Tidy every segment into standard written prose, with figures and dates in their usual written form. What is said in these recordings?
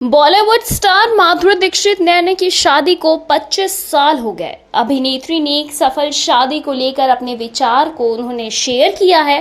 Bollywood star Madhuri Dixit नैना की शादी को 25 साल हो गए। अभिनेत्री ने एक सफल शादी को लेकर अपने विचार को उन्होंने शेयर किया है।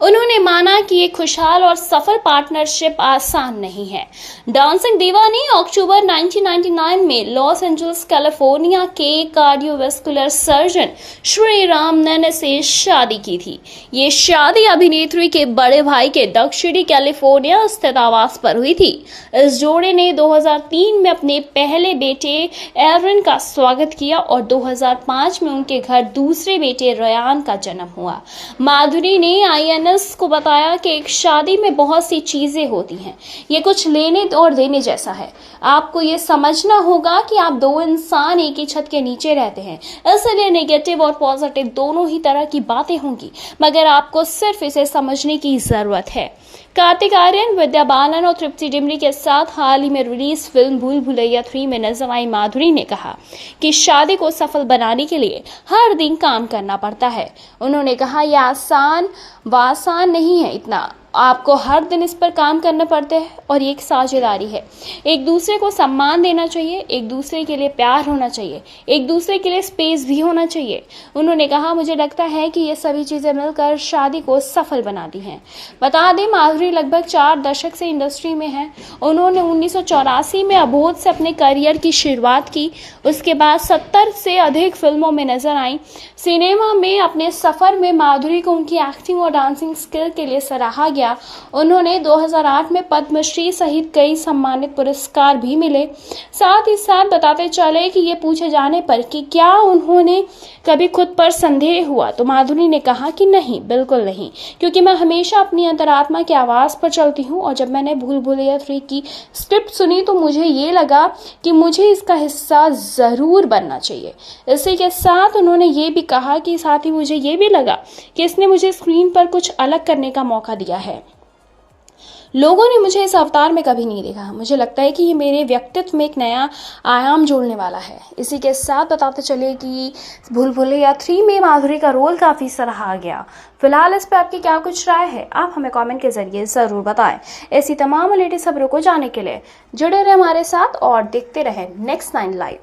उन्होंने माना कि ये खुशहाल और सफल पार्टनरशिप आसान नहीं है। डांसिंग दीवा ने अक्टूबर 1999 में लॉस एंजल्स कैलिफोर्निया के कार्डियोवैस्कुलर सर्जन श्री राम नैना से शादी की थी। ये शादी अभिनेत्री के बड़े भाई के दक्षिणी कैलिफोर्निया स्थित आवास पर हुई थी। इस जोड़े ने 2003 में अपने पहले बेटे एरन का स्वागत किया और 2005 में उनके घर दूसरे बेटे रयान का जन्म हुआ। माधुरी ने INS को बताया कि एक शादी में बहुत सी चीजें होती हैं, ये कुछ लेने और देने जैसा है। आपको ये समझना होगा कि आप दो इंसान एक ही छत के नीचे रहते हैं, इसलिए नेगेटिव और पॉजिटिव दोनों ही तरह की बातें होंगी, मगर आपको सिर्फ इसे समझने की जरूरत है। कार्तिक आर्यन, विद्या बालन और तृप्ति डिमरी के साथ हाल ही में रिलीज फिल्म भूल भुलैया 3 में नजर आई माधुरी ने कहा कि शादी को सफल बनाने के लिए हर दिन काम करना पड़ता है। उन्होंने कहा, यह आसान नहीं है, इतना आपको हर दिन इस पर काम करना पड़ता है और ये एक साझेदारी है। एक दूसरे को सम्मान देना चाहिए, एक दूसरे के लिए प्यार होना चाहिए, एक दूसरे के लिए स्पेस भी होना चाहिए। उन्होंने कहा, मुझे लगता है कि ये सभी चीजें मिलकर शादी को सफल बनाती हैं। बता दें, माधुरी लगभग 4 दशक से इंडस्ट्री में है। उन्होंने 1984 में अबोध से अपने करियर की शुरुआत की। उसके बाद 70 से अधिक फिल्मों में नजर आई। सिनेमा में अपने सफर में माधुरी को उनकी एक्टिंग और डांसिंग स्किल के लिए सराहा गया। उन्होंने 2008 में पद्मश्री सहित कई सम्मानित पुरस्कार भी मिले। साथ ही साथ बताते चले कि ये पूछे जाने पर कि क्या उन्होंने कभी खुद पर संदेह हुआ, तो माधुरी ने कहा कि नहीं, बिल्कुल नहीं, क्योंकि मैं हमेशा अपनी अंतरात्मा की आवाज पर चलती हूँ। और जब मैंने भूल भुलैया 3 की स्क्रिप्ट सुनी तो मुझे ये लगा कि मुझे इसका हिस्सा जरूर बनना चाहिए। इसी के साथ उन्होंने ये भी कहा कि साथ ही मुझे ये भी लगा कि इसने मुझे स्क्रीन पर कुछ अलग करने का मौका दिया है। लोगों ने मुझे इस अवतार में कभी नहीं देखा। मुझे लगता है कि ये मेरे व्यक्तित्व में एक नया आयाम जोड़ने वाला है। इसी के साथ बताते चले कि भूल भुलैया 3 में माधुरी का रोल काफ़ी सराहा गया। फिलहाल इस पर आपकी क्या कुछ राय है, आप हमें कमेंट के जरिए ज़रूर बताएं। ऐसी तमाम लेटेस्ट खबरों को जानने के लिए जुड़े रहे हमारे साथ और देखते रहें Next 9 लाइव।